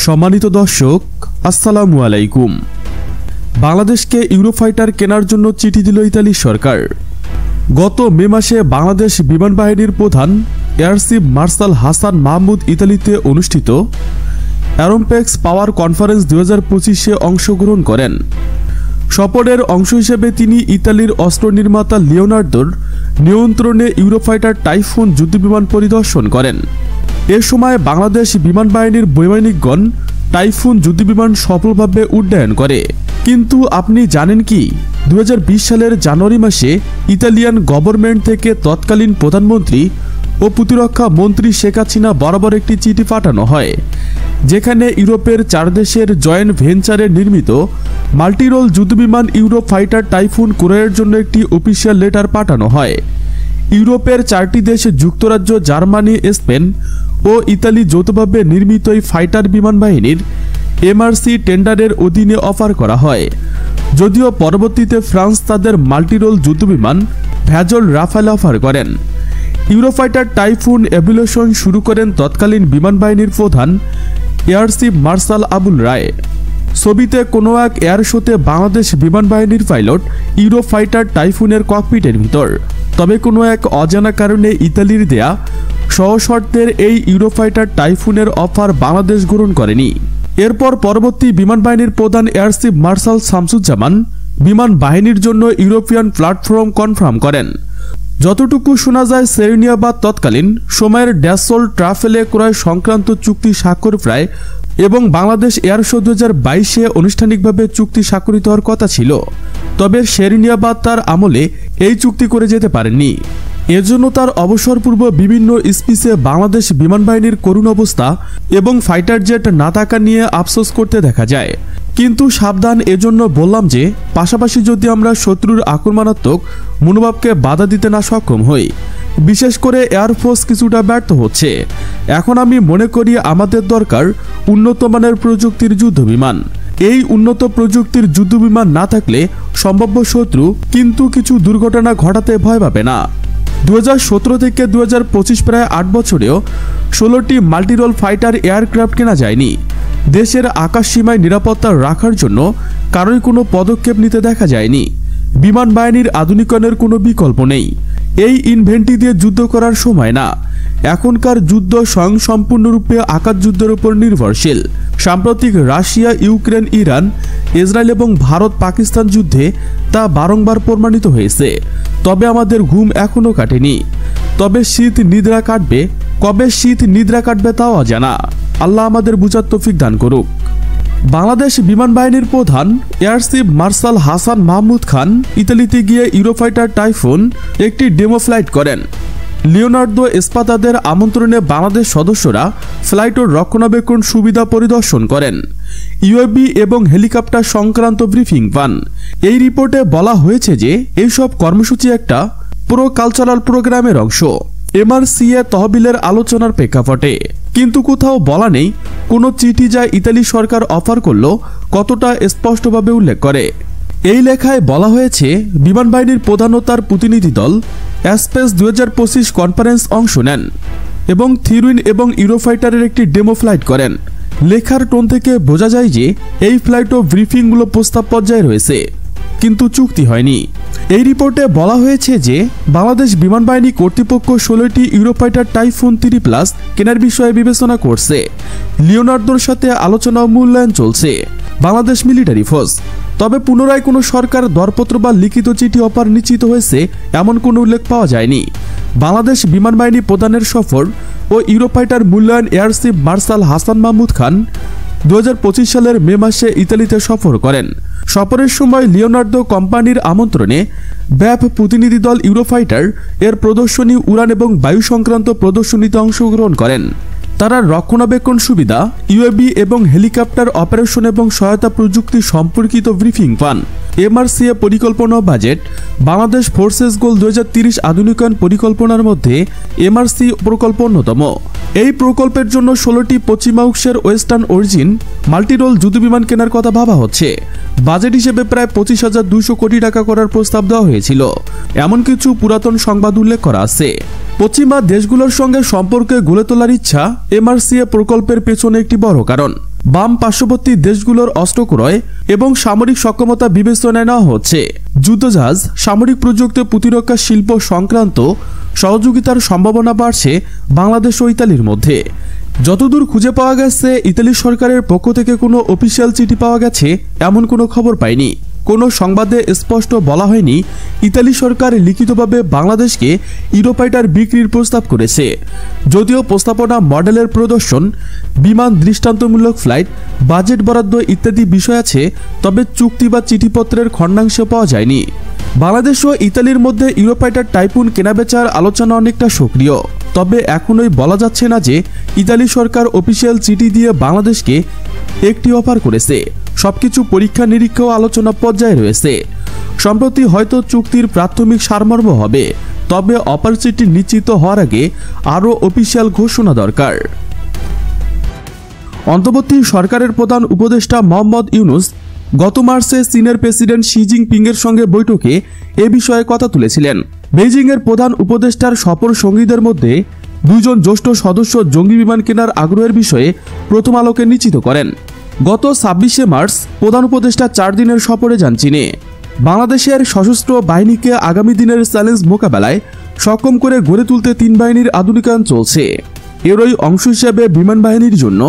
সম্মানিত দর্শক, আসসালামু আলাইকুম। বাংলাদেশকে ইউরোফাইটার কেনার জন্য চিঠি দিল ইতালি সরকার। গত মে মাসে বাংলাদেশ বিমান বাহিনীর প্রধান air chief marshal Hasan Mahmud ইতালিতে অনুষ্ঠিত অ্যারোম্পেক্স পাওয়ার কনফারেন্স 2025-এ অংশগ্রহণ করেন। সফরের অংশ হিসেবে তিনি ইতালির অস্ত্র নির্মাতা লিওনার্দোর নিয়ন্ত্রণে ইউরোফাইটার টাইফুন যুদ্ধবিমান পরিদর্শন করেন। এ সময় বাংলাদেশ বিমান বাহিনীর বৈমানিকগণ টাইফুন যুদ্ধবিমান সফলভাবে উড্ডয়ন করে। কিন্তু আপনি জানেন কি, 2020 সালের জানুয়ারি মাসে ইতালিয়ান গভর্নমেন্ট থেকে তৎকালীন প্রধানমন্ত্রী ও প্রতিরক্ষা মন্ত্রী শেখ হাসিনা বরাবর একটি চিঠি পাঠানো হয়, যেখানে ইউরোপের 4 দেশের জয়েন্ট ভেঞ্চারে নির্মিত মাল্টিরোল যুদ্ধবিমান ইউরোফাইটার টাইফুন ক্রয়ের জন্য একটি অফিসিয়াল লেটার পাঠানো হয়। ইউরোপের 4টি দেশ যুক্তরাজ্য, জার্মানি, স্পেন ও ইতালি যৌথভাবে নির্মিত এই ফাইটার বিমান বাহিনীর এমআরসি টেন্ডারের অধীনে অফার করা হয়। যদিও পরবর্তীতে ফ্রান্স তাদের মাল্টিরোল যুদ্ধবিমান ভ্যাজল রাফাল অফার করেন। ইউরোফাইটার টাইফুন এভলিউশন শুরু করেন তৎকালীন বিমান বাহিনীর প্রধান এয়ার চিফ মার্শাল আবুল রায়। ছবিতে কোনো এক এয়ার শোতে বাংলাদেশ বিমান বাহিনীর পাইলট ইউরোফাইটার টাইফুনের ককপিটের ভিতর। তবে কোনো এক অজানা কারণে ইতালির দেয়া সহশর্তের এই ইউরোফাইটার টাইফুনের অফার বাংলাদেশ গ্রহণ করেনি। এরপর পরবর্তী বিমান বাহিনীর প্রধান এয়ার চিফ মার্শাল শামসুজ্জামান বিমান বাহিনীর জন্য ইউরোপিয়ান প্ল্যাটফর্ম কনফার্ম করেন। যতটুকু শোনা যায়, সেরেনিয়া বা তৎকালীন সময়ের ড্যাসোল ট্রাফেলে ক্রয় সংক্রান্ত চুক্তি স্বাক্ষর প্রায় এবং বাংলাদেশ এয়ার শো 2022-এ আনুষ্ঠানিকভাবে চুক্তি স্বাক্ষরিত হওয়ার কথা ছিল। তবে সেরেনিয়া বা তার আমলে এই চুক্তি করে যেতে পারেননি। এজন্য তার অবসরপূর্ব বিভিন্ন স্পিচে বাংলাদেশ বিমান বাহিনীর করুণ অবস্থা এবং ফাইটার জেট না থাকা নিয়ে আফসোস করতে দেখা যায়। কিন্তু সাবধান, এজন্য বললাম যে পাশাপাশি যদি আমরা শত্রুর আক্রমণাত্মক মনোভাবকে বাধা দিতে না সক্ষম হই, বিশেষ করে এয়ারফোর্স কিছুটা ব্যর্থ হচ্ছে। এখন আমি মনে করি আমাদের দরকার উন্নত মানের প্রযুক্তির যুদ্ধবিমান। এই উন্নত প্রযুক্তির যুদ্ধবিমান না থাকলে সম্ভাব্য শত্রু কিন্তু কিছু দুর্ঘটনা ঘটাতে ভয় পাবে না। 2017 থেকে 2025 প্রায় 8 বছরেও 16টি মাল্টিরোল ফাইটার এয়ারক্রাফট কেনা যায়নি। দেশের আকাশ সীমায় নিরাপত্তা রাখার জন্য কারোই কোনো পদক্ষেপ নিতে দেখা যায়নি। বিমান বাহিনীর আধুনিকরণের কোনো বিকল্প নেই। এই ইনভেন্টরি দিয়ে যুদ্ধ করার সময় না। এখনকার যুদ্ধ স্বয়ং সম্পূর্ণরূপে আকাশ যুদ্ধের উপর নির্ভরশীল। সাম্প্রতিক রাশিয়া, ইউক্রেন, ইরান, ইসরায়েল এবং ভারত পাকিস্তান যুদ্ধে তা বারংবার প্রমাণিত হয়েছে। তবে আমাদের ঘুম এখনও কাটেনি। তবে শীত নিদ্রা কাটবে, কবে শীত নিদ্রা কাটবে তাও অজানা। আল্লাহ আমাদের বুঝার তৌফিক দান করুক। বাংলাদেশ বিমান বাহিনীর প্রধান air chief marshal Hasan Mahmud Khan ইতালিতে গিয়ে ইউরোফাইটার টাইফুন একটি ডেমো ফ্লাইট করেন। লিওনার্দো এসপাতাদের আমন্ত্রণে বাংলাদেশ সদস্যরা ফ্লাইট ও রক্ষণাবেক্ষণ সুবিধা পরিদর্শন করেন, ইউএভি এবং হেলিকপ্টার সংক্রান্ত ব্রিফিং পান। এই রিপোর্টে বলা হয়েছে যে এইসব কর্মসূচি একটা প্রো কালচারাল প্রোগ্রামের অংশ, এমআরসিএ তহবিলের আলোচনার প্রেক্ষাপটে। কিন্তু কোথাও বলা নেই কোনো চিঠি যা ইতালি সরকার অফার করল কতটা স্পষ্টভাবে উল্লেখ করে। এই লেখায় বলা হয়েছে বিমান বাহিনীর প্রধান ও তার প্রতিনিধি দল অ্যাসপেস 2025 কনফারেন্স অংশ নেন এবং থিরুইন এবং ইউরোফাইটারের একটি ডেমো ফ্লাইট করেন। লেখার টোন থেকে বোঝা যায় যে এই ফ্লাইট ও ব্রিফিংগুলো প্রস্তাব পর্যায়ে রয়েছে, কিন্তু চুক্তি হয়নি। এই রিপোর্টে বলা হয়েছে যে বাংলাদেশ বিমান বাহিনী কর্তৃপক্ষ 16টি ইউরোফাইটার টাইফুন 3+ কেনার বিষয়ে বিবেচনা করছে। লিওনার্দোর সাথে আলোচনা ও মূল্যায়ন চলছে বাংলাদেশ মিলিটারি ফোর্স। তবে পুনরায় কোনো সরকার দরপত্র বা লিখিত চিঠি অফার নিশ্চিত হয়েছে এমন কোনো উল্লেখ পাওয়া যায়নি। বাংলাদেশ বিমান বাহিনী প্রধানের সফর ও ইউরোফাইটার মূল্যায়ন air chief marshal Hasan Mahmud Khan 2025 সালের মে মাসে ইতালিতে সফর করেন। সফরের সময় লিওনার্দো কোম্পানির আমন্ত্রণে ব্যাপ প্রতিনিধি দল ইউরোফাইটার এর প্রদর্শনী, উড়ান এবং বায়ু সংক্রান্ত প্রদর্শনীতে অংশগ্রহণ করেন। তারা রক্ষণাবেক্ষণ সুবিধা, ইউএভি এবং হেলিকপ্টার অপারেশন এবং সহায়তা প্রযুক্তি সম্পর্কিত ব্রিফিং পান। এমআরসিএ পরিকল্পনা বাজেট বাংলাদেশ ফোর্সেস গোল 2030 আধুনিকায়ন পরিকল্পনার মধ্যে এমআরসি প্রকল্প অন্যতম। এই প্রকল্পের জন্য 16টি পশ্চিমাংশের ওয়েস্টার্ন অরিজিন মাল্টিরোল যুদ্ধবিমান কেনার কথা ভাবা হচ্ছে। বাজেট হিসেবে প্রায় 25,200 কোটি টাকা করার প্রস্তাব দেওয়া হয়েছিল। এমন কিছু পুরাতন সংবাদ উল্লেখ করা আছে। পশ্চিমা দেশগুলোর সঙ্গে সম্পর্কে গড়ে তোলার ইচ্ছা এমআরসিএ প্রকল্পের পেছনে একটি বড় কারণ। বাম পার্শ্ববর্তী দেশগুলোর অস্ত্র ক্রয় এবং সামরিক সক্ষমতা বিবেচনায় নেওয়া হচ্ছে। যুদ্ধজাহাজ, সামরিক প্রযুক্তি, প্রতিরক্ষা শিল্প সংক্রান্ত সহযোগিতার সম্ভাবনা বাড়ছে বাংলাদেশ ও ইতালির মধ্যে। যতদূর খুঁজে পাওয়া গেছে, ইতালি সরকারের পক্ষ থেকে কোনো অফিসিয়াল চিঠি পাওয়া গেছে এমন কোনো খবর পাইনি। কোনো সংবাদে স্পষ্ট বলা হয়নি ইতালি সরকার লিখিতভাবে বাংলাদেশকে ইউরোফাইটার বিক্রির প্রস্তাব করেছে। যদিও প্রস্তাবনা, মডেলের প্রদর্শন, বিমান দৃষ্টান্তমূলক ফ্লাইট, বাজেট বরাদ্দ ইত্যাদি বিষয় আছে, তবে চুক্তি বা চিঠিপত্রের খণ্ডাংশ পাওয়া যায়নি। বাংলাদেশ ও ইতালির মধ্যে ইউরোফাইটার টাইপুন কেনাবেচার আলোচনা অনেকটা সক্রিয়, তবে এখনোই বলা যাচ্ছে না যে ইতালি সরকার অফিসিয়াল চিঠি দিয়ে বাংলাদেশকে একটি অফার করেছে। সবকিছু পরীক্ষা নিরীক্ষা ও আলোচনা পর্যায়ে রয়েছে। সম্প্রতি হয়তো চুক্তির প্রাথমিক সারমর্ম হবে, তবে অফার চিঠি নিশ্চিত হওয়ার আগে আরও অফিসিয়াল ঘোষণা দরকার। অন্তর্বর্তী সরকারের প্রধান উপদেষ্টা মোহাম্মদ ইউনুস গত মার্চে চীনের প্রেসিডেন্ট শি জিনপিংয়ের সঙ্গে বৈঠকে এ বিষয়ে কথা তুলেছিলেন। বেইজিংয়ের প্রধান উপদেষ্টার সফর সঙ্গীদের মধ্যে দুইজন জ্যেষ্ঠ সদস্য জঙ্গি বিমান কেনার আগ্রহের বিষয়ে প্রথম আলোকে নিশ্চিত করেন। গত 26শে মার্চ প্রধান উপদেষ্টা 4 দিনের সফরে যান চীনে। বাংলাদেশের সশস্ত্র বাহিনীকে আগামী দিনের চ্যালেঞ্জ মোকাবেলায় সক্ষম করে গড়ে তুলতে 3 বাহিনীর আধুনিকায়ন চলছে। এরই অংশ হিসেবে বিমান বাহিনীর জন্য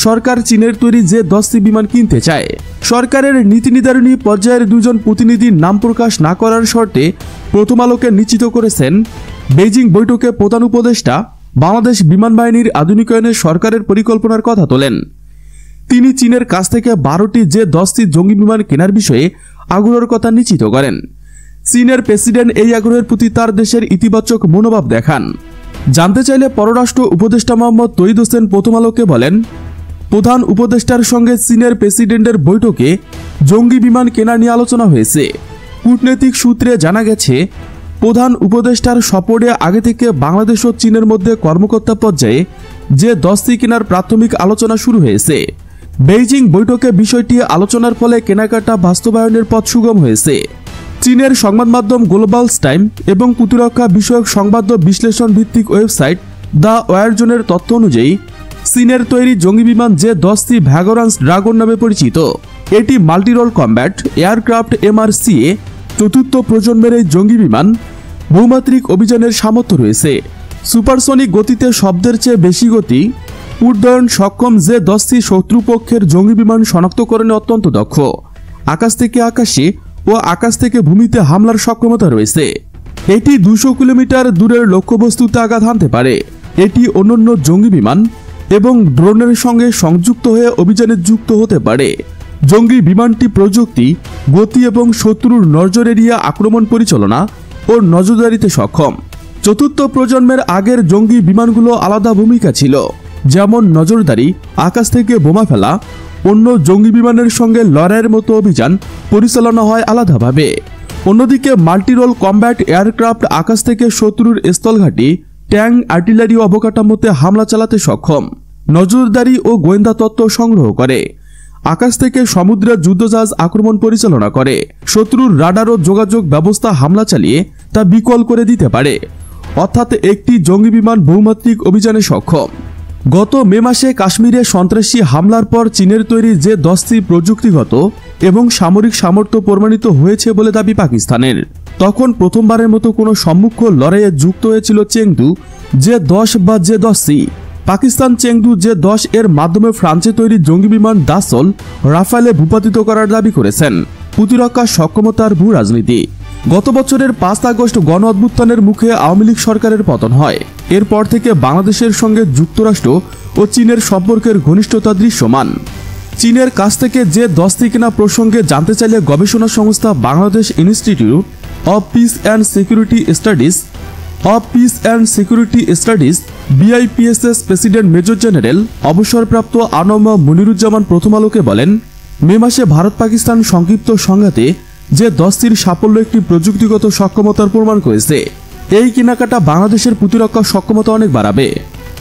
সরকার চীনের তৈরি যে-10 বিমান কিনতে চায়। সরকারের নীতি নির্ধারণী পর্যায়ের 2 জন প্রতিনিধির নাম প্রকাশ না করার শর্তে প্রথম আলোকে নিশ্চিত করেছেন বেইজিং বৈঠকে প্রধান উপদেষ্টা বাংলাদেশ বিমান বাহিনীর আধুনিকায়নের সরকারের পরিকল্পনার কথা তোলেন। তিনি চীনের কাছ থেকে 12টি যে-10 জঙ্গি বিমান কেনার বিষয়ে আগ্রহের কথা নিশ্চিত করেন। চীনের প্রেসিডেন্ট এই আগ্রহের প্রতি তার দেশের ইতিবাচক মনোভাব দেখান। জানতে চাইলে পররাষ্ট্র উপদেষ্টা মোহাম্মদ তৌহিদ হোসেন প্রথম আলোকে বলেন, প্রধান উপদেষ্টার সঙ্গে চীনের প্রেসিডেন্টের বৈঠকে জঙ্গি বিমান কেনা নিয়ে আলোচনা হয়েছে। কূটনৈতিক সূত্রে জানা গেছে, প্রধান উপদেষ্টার সফরে আগে থেকে বাংলাদেশ ও চীনের মধ্যে কর্মকর্তা পর্যায়ে যে-10 কেনার প্রাথমিক আলোচনা শুরু হয়েছে। বেইজিং বৈঠকে বিষয়টি আলোচনার ফলে কেনাকাটা বাস্তবায়নের পথ সুগম হয়েছে। চীনের সংবাদ মাধ্যম গ্লোবাল টাইম এবং প্রতিরক্ষা বিষয়ক সংবাদ বিশ্লেষণ ভিত্তিক ওয়েবসাইট দ্য ওয়ারজনের তথ্য অনুযায়ী চীনের তৈরি জঙ্গি বিমান যে-10 ভ্যাগরান্স ড্রাগন নামে পরিচিত। এটি মাল্টিরোল কম্ব্যাট এয়ারক্রাফট MRCA চতুর্থ প্রজন্মের এই জঙ্গি বিমান বহুমাত্রিক অভিযানের সামর্থ্য রয়েছে। সুপারসনিক গতিতে শব্দের চেয়ে বেশি গতি উড্ডয়ন সক্ষম যে-10 শত্রুপক্ষের জঙ্গি বিমান শনাক্তকরণে অত্যন্ত দক্ষ। আকাশ থেকে আকাশে ও আকাশ থেকে ভূমিতে হামলার সক্ষমতা রয়েছে। এটি 200 কিলোমিটার দূরের লক্ষ্যবস্তুতে আঘাত হানতে পারে। এটি অন্যান্য জঙ্গি বিমান এবং ড্রোনের সঙ্গে সংযুক্ত হয়ে অভিযানে যুক্ত হতে পারে। জঙ্গি বিমানটি প্রযুক্তি, গতি এবং শত্রুর নজর এড়িয়ে আক্রমণ পরিচালনা ও নজরদারিতে সক্ষম। চতুর্থ প্রজন্মের আগের জঙ্গি বিমানগুলো আলাদা ভূমিকা ছিল, যেমন নজরদারি, আকাশ থেকে বোমা ফেলা। অন্য জঙ্গি বিমানের সঙ্গে লড়াইয়ের মতো অভিযান পরিচালনা হয় আলাদাভাবে। অন্যদিকে মাল্টিরোল কম্ব্যাট এয়ারক্রাফট আকাশ থেকে শত্রুর স্থলঘাঁটি, ট্যাঙ্ক, আর্টিলারি অবকাঠামোতে হামলা চালাতে সক্ষম। নজরদারি ও গোয়েন্দা তথ্য সংগ্রহ করে। আকাশ থেকে সমুদ্রের যুদ্ধজাহাজ আক্রমণ পরিচালনা করে। শত্রুর রাডার ও যোগাযোগ ব্যবস্থা হামলা চালিয়ে তা বিকল করে দিতে পারে। অর্থাৎ একটি জঙ্গি বিমান বহুমাত্রিক অভিযানে সক্ষম। গত মে মাসে কাশ্মীরে সন্ত্রাসী হামলার পর চীনের তৈরি যে-10 প্রযুক্তিগত এবং সামরিক সামর্থ্য প্রমাণিত হয়েছে বলে দাবি পাকিস্তানের। তখন প্রথমবারের মতো কোনো সম্মুখ লড়াইয়ে যুক্ত হয়েছিল চেংদু যে-10 বা যে-10C। পাকিস্তান চেংদু যে-10 এর মাধ্যমে ফ্রান্সে তৈরি জঙ্গি বিমান দাসল, রাফালে ভূপাতিত করার দাবি করেছেন। প্রতিরক্ষা সক্ষমতার ভূ রাজনীতি। গত বছরের 5 আগস্ট গণ অভ্যুত্থানের মুখে আওয়ামী লীগ সরকারের পতন হয়। এরপর থেকে বাংলাদেশের সঙ্গে যুক্তরাষ্ট্র ও চীনের সম্পর্কের ঘনিষ্ঠতা দৃশ্যমান। চীনের কাছ থেকে যে-10 কেনা প্রসঙ্গে জানতে চাইলে গবেষণা সংস্থা Bangladesh institute of piece and security studies BIPSS president major general অবসরপ্রাপ্ত আনম মনিরুজ্জামান প্রথম আলোকে বলেন, মে মাসে ভারত পাকিস্তান সংক্ষিপ্ত সংঘাতে যে-10 সাফল্য একটি প্রযুক্তিগত সক্ষমতার প্রমাণ করেছে। এই কেনাকাটা বাংলাদেশের প্রতিরক্ষা সক্ষমতা অনেক বাড়াবে।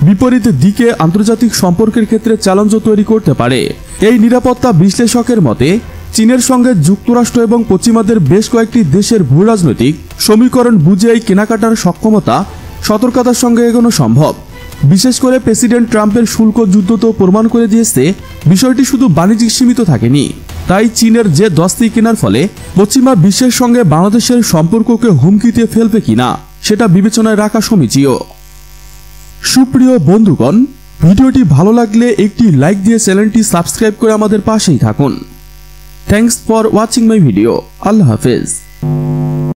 বিপরীত দিকে আন্তর্জাতিক সম্পর্কের ক্ষেত্রে চ্যালেঞ্জও তৈরি করতে পারে। এই নিরাপত্তা বিশ্লেষকের মতে চীনের সঙ্গে যুক্তরাষ্ট্র এবং পশ্চিমাদের বেশ কয়েকটি দেশের ভূ রাজনৈতিক সমীকরণ বুঝে এই কেনাকাটার সক্ষমতা সতর্কতার সঙ্গে এগোনো সম্ভব। বিশেষ করে প্রেসিডেন্ট ট্রাম্পের শুল্ক যুদ্ধ তো প্রমাণ করে দিয়েছে বিষয়টি শুধু বাণিজ্যিক সীমিত থাকেনি। তাই চীনের যে 10টি কেনার ফলে পশ্চিমা বিশ্বের সঙ্গে বাংলাদেশের সম্পর্ককে হুমকিতে ফেলবে কিনা সেটা বিবেচনায় রাখা সমীচীন। সুপ্রিয় বন্ধুগণ, ভিডিওটি ভালো লাগলে একটি লাইক দিয়ে চ্যানেলটি সাবস্ক্রাইব করে আমাদের পাশেই থাকুন। Thanks for watching my video. আল্লাহ হাফেজ।